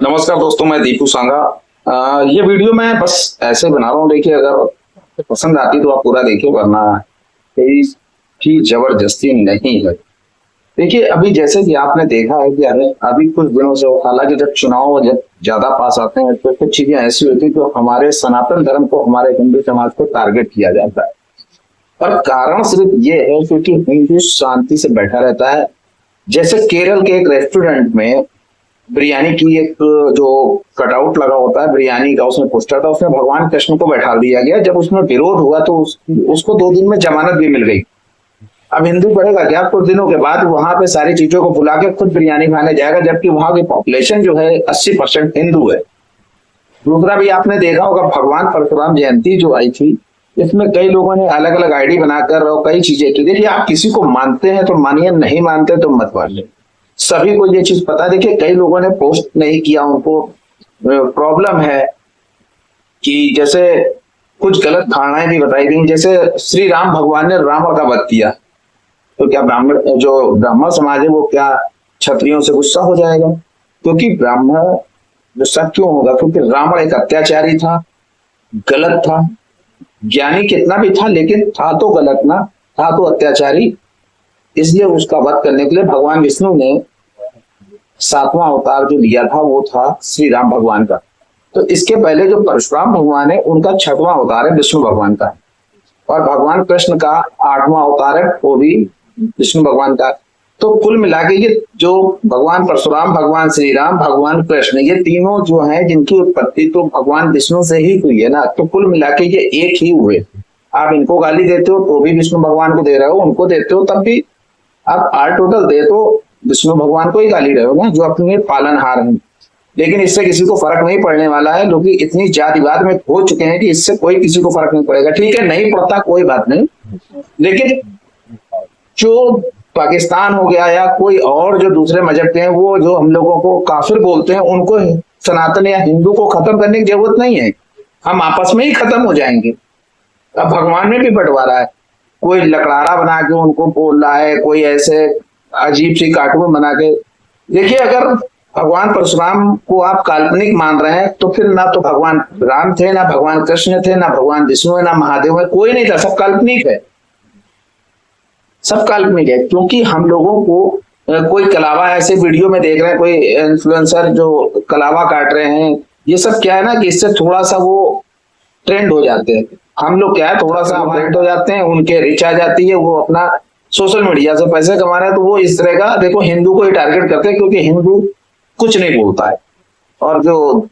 नमस्कार दोस्तों, मैं दीपू सांगा। ये वीडियो मैं बस ऐसे बना रहा हूँ। देखिए, अगर पसंद आती तो आप पूरा देखिए, वरना कोई की जबरदस्ती नहीं है। देखिए, अभी जैसे कि आपने देखा है कि अभी कुछ दिनों से, हालांकि जब चुनाव जब ज्यादा पास आते हैं तो कुछ चीजें ऐसी होती है जो हमारे सनातन धर्म को, हमारे हिंदू समाज को टारगेट किया जाता है। और कारण सिर्फ ये है क्योंकि हिंदू शांति से बैठा रहता है। जैसे केरल के एक रेस्टोरेंट में बिरयानी की एक जो कटआउट लगा होता है बिरयानी का, उसमें पोस्टर था, उसमें भगवान कृष्ण को बैठा दिया गया। जब उसमें विरोध हुआ तो उसको 2 दिन में जमानत भी मिल गई। अब हिंदू पढ़ेगा क्या? कुछ दिनों के बाद वहां पे सारी चीजों को भुला के खुद बिरयानी खाने जाएगा, जबकि वहां की पॉपुलेशन जो है 80% हिंदू है। दूसरा भी आपने देखा होगा, भगवान परशुराम जयंती जो आई थी, इसमें कई लोगों ने अलग अलग आईडी बनाकर और कई चीजें की। देखिए, आप किसी को मानते हैं तो मानिए, नहीं मानते तो मत मानिए। सभी को ये चीज पता है। देखिए, कई लोगों ने पोस्ट नहीं किया, उनको प्रॉब्लम है कि जैसे कुछ गलत धारणाएं भी बताई गई। जैसे श्री राम भगवान ने रावण का वध किया, तो क्या ब्राह्मण समाज है वो क्या क्षत्रियों से गुस्सा हो जाएगा? क्योंकि ब्राह्मण गुस्सा क्यों होगा? क्योंकि रावण एक अत्याचारी था, गलत था। ज्ञानी कितना भी था लेकिन था तो गलत ना, था तो अत्याचारी। इसलिए उसका वध करने के लिए भगवान विष्णु ने 7वां अवतार जो लिया था वो था श्री राम भगवान का। तो इसके पहले जो परशुराम भगवान है उनका 6वां अवतार है विष्णु भगवान का। और भगवान कृष्ण का 8वां अवतार है, वो भी विष्णु भगवान का। तो कुल मिला के ये जो भगवान परशुराम, भगवान श्री राम, भगवान कृष्ण, ये तीनों जो हैं जिनकी उत्पत्ति तो भगवान विष्णु से ही हुई है ना। तो कुल मिला के ये एक ही हुए। आप इनको गाली देते हो तो भी विष्णु भगवान को दे रहे हो, उनको देते हो तब भी आप आर टोटल दे तो विष्णु भगवान को ही गाली रहे हो ना, जो अपने पालनहार हैं। लेकिन इससे किसी को फर्क नहीं पड़ने वाला है। लोग इतनी जातिवाद में हो चुके हैं कि इससे कोई किसी को फर्क नहीं पड़ेगा। ठीक है, नहीं पड़ता, कोई बात नहीं। लेकिन जो पाकिस्तान हो गया या कोई और जो दूसरे मजहब के हैं, वो जो हम लोगों को काफिर बोलते हैं, उनको सनातन या हिंदू को खत्म करने की जरूरत नहीं है। हम आपस में ही खत्म हो जाएंगे। अब भगवान में भी बंटवारा है। कोई लकड़ारा बना के उनको बोल रहा है, कोई ऐसे अजीब सी कार्टून बना के। देखिए, अगर भगवान परशुराम को आप काल्पनिक मान रहे हैं तो फिर ना तो भगवान राम थे, ना भगवान कृष्ण थे, ना भगवान विष्णु है, ना महादेव है, कोई नहीं था। सब काल्पनिक है, सब काल्पनिक है। क्योंकि हम लोगों को कोई कलावा ऐसे वीडियो में देख रहे हैं, कोई इन्फ्लुएंसर जो कलावा काट रहे हैं, ये सब क्या है ना कि इससे थोड़ा सा वो ट्रेंड हो जाते हैं। हम लोग क्या है, थोड़ा सा अपडेट हो जाते हैं, उनके रीच आ जाती है, वो अपना सोशल मीडिया से पैसे कमा रहे हैं। तो वो इस तरह का देखो हिंदू को ही टारगेट करते हैं, क्योंकि हिंदू कुछ नहीं बोलता है। और जो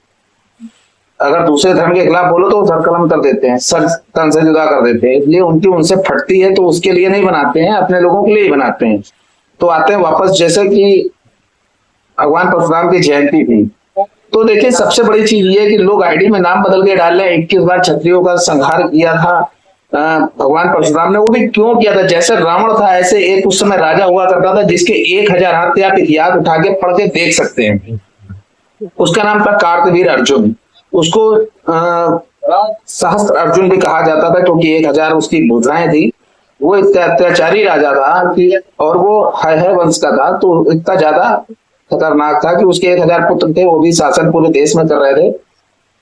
अगर दूसरे धर्म के खिलाफ बोलो तो सर कलम कर देते हैं, सर तन से जुदा कर देते हैं। इसलिए उनकी उनसे फटती है तो उसके लिए नहीं बनाते हैं, अपने लोगों के लिए ही बनाते हैं। तो आते हैं वापस, जैसे कि भगवान परशुराम की जयंती थी, तो देखिए सबसे बड़ी चीज ये है कि लोग आईडी में नाम बदल के डाल रहे हैं। 21 बार क्षत्रियों का संहार किया था भगवान परशुराम ने। वो भी क्यों किया था? जैसे रावण था ऐसे एक उस समय राजा हुआ करता था जिसके 1000 हाथ थे। आप इतिहास उठा के पढ़ के देख सकते हैं। उसका नाम था कार्तवीर अर्जुन। उसको सहस्त्र अर्जुन भी कहा जाता था, क्योंकि 1000 उसकी भुजाएं थी। वो इतना अत्याचारी राजा था कि, और वो है वंश का था, तो इतना ज्यादा खतरनाक था कि उसके 1000 पुत्र थे, वो भी शासन पूरे देश में कर रहे थे।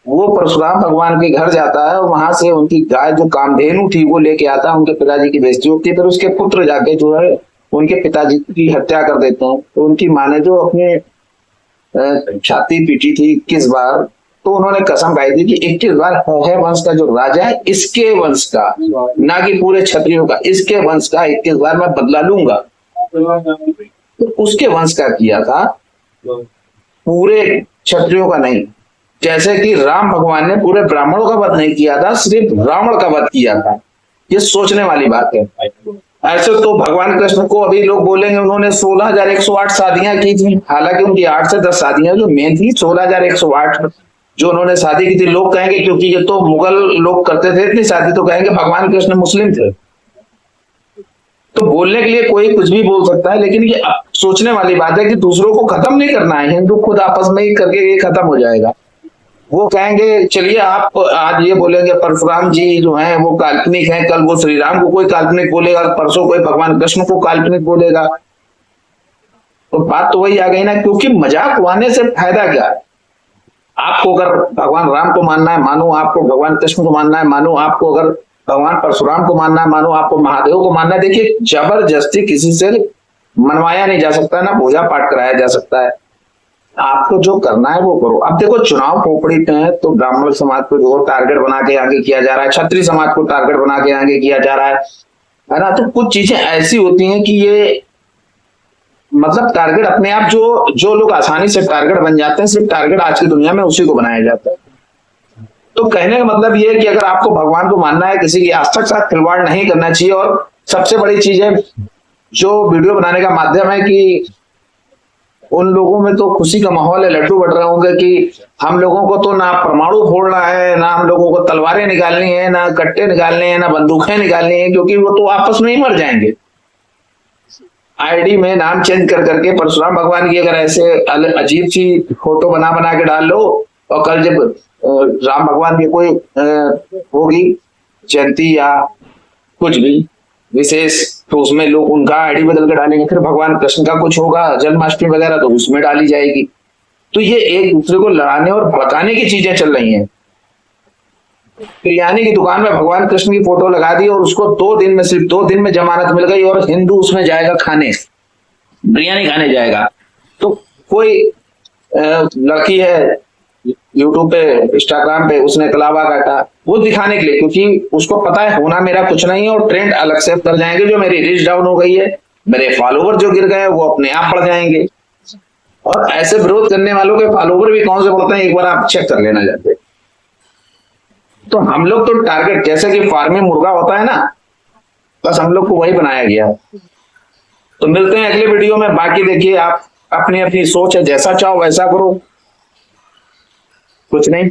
वो परशुराम भगवान के घर जाता है और वहां से उनकी गाय जो कामधेनु थी वो लेके आता है। उनके पिताजी की बेइज्जती होती है, फिर उसके पुत्र जाके जो है उनके पिताजी की हत्या कर देते हैं। तो उनकी माँ ने जो अपने छाती पीटी थी 21 बार, तो उन्होंने कसम खाई थी कि 21 बार है वंश का जो राजा है, इसके वंश का, ना कि पूरे क्षत्रियों का, इसके वंश का 21 बार मैं बदला लूंगा। तो उसके वंश का किया था, पूरे क्षत्रियों का नहीं। जैसे कि राम भगवान ने पूरे ब्राह्मणों का वध नहीं किया था, सिर्फ रावण का वध किया था। ये सोचने वाली बात है। ऐसे तो भगवान कृष्ण को अभी लोग बोलेंगे उन्होंने 16,108 शादियां की थी। हालांकि उनकी 8 से 10 शादियां जो मेन थी, 16,108 जो उन्होंने शादी की थी। लोग कहेंगे क्योंकि ये तो मुगल लोग करते थे इतनी शादी, तो कहेंगे भगवान कृष्ण मुस्लिम थे। तो बोलने के लिए कोई कुछ भी बोल सकता है, लेकिन ये सोचने वाली बात है कि दूसरों को खत्म नहीं करना है। हिंदू खुद आपस में ही करके ये खत्म हो जाएगा। वो कहेंगे, चलिए आप आज ये बोलेंगे परशुराम जी जो हैं वो काल्पनिक हैं, कल वो श्री राम को कोई काल्पनिक बोलेगा, परसों कोई भगवान कृष्ण को काल्पनिक बोलेगा। तो बात तो वही आ गई ना, क्योंकि मजाक उड़ाने से फायदा क्या है? आपको अगर भगवान राम को मानना है मानो, आपको भगवान कृष्ण को मानना है मानो, आपको अगर भगवान परशुराम को मानना है मानो, आपको महादेव को मानना है। देखिए जबरदस्ती किसी से मनवाया नहीं जा सकता, ना पूजा पाठ कराया जा सकता है। आपको जो करना है वो करो। अब देखो चुनाव खोपड़ी में तो ब्राह्मण समाज को जो टारगेट बना के आगे किया जा रहा है, क्षत्रिय समाज को टारगेट बना के आगे किया जा रहा है ना। तो कुछ चीजें ऐसी होती हैं कि ये मतलब टारगेट अपने आप जो लोग आसानी से टारगेट बन जाते हैं, सिर्फ टारगेट आज की दुनिया में उसी को बनाया जाता है। तो कहने का मतलब ये है कि अगर आपको भगवान को मानना है, किसी की आस्था के साथ खिलवाड़ नहीं करना चाहिए। और सबसे बड़ी चीज है जो वीडियो बनाने का माध्यम है कि उन लोगों में तो खुशी का माहौल है, लड्डू बट रहे होंगे कि हम लोगों को तो ना परमाणु फोड़ना है, ना हम लोगों को तलवारें निकालनी है, ना कट्टे निकालने हैं, ना बंदूकें निकालनी है, क्योंकि वो तो आपस में ही मर जाएंगे। आईडी में नाम चेंज कर करके परशुराम भगवान की अगर ऐसे अजीब सी फोटो बना बना के डाल लो, और कल जब राम भगवान की कोई होगी जयंती या कुछ भी विशेष, तो उसमें लोग उनका आईडी बदल के डालेंगे। फिर भगवान कृष्ण का कुछ होगा जन्माष्टमी वगैरह, तो उसमें डाली जाएगी। तो ये एक दूसरे को लड़ाने और भड़काने की चीजें चल रही हैं। बिरयानी की दुकान में भगवान कृष्ण की फोटो लगा दी और उसको 2 दिन में, सिर्फ 2 दिन में जमानत मिल गई, और हिंदू उसमें जाएगा खाने, बिरयानी खाने जाएगा। तो कोई लड़की है यूट्यूब पे, इंस्टाग्राम पे, उसने कलावा काटा वो दिखाने के लिए, क्योंकि उसको पता है होना मेरा कुछ नहीं है, और ट्रेंड अलग से कर जाएंगे। जो मेरी रीच डाउन हो गई है, मेरे फॉलोवर जो गिर गए वो अपने आप बढ़ जाएंगे। और ऐसे विरोध करने वालों के फॉलोवर भी कौन से बढ़ते हैं, एक बार आप चेक कर लेना जाते। तो हम लोग तो टारगेट, जैसे कि फार्मिंग मुर्गा होता है ना, बस हम लोग को वही बनाया गया। तो मिलते हैं अगले वीडियो में। बाकी देखिए आप अपनी अपनी सोच है, जैसा चाहो वैसा करो, कुछ नहीं।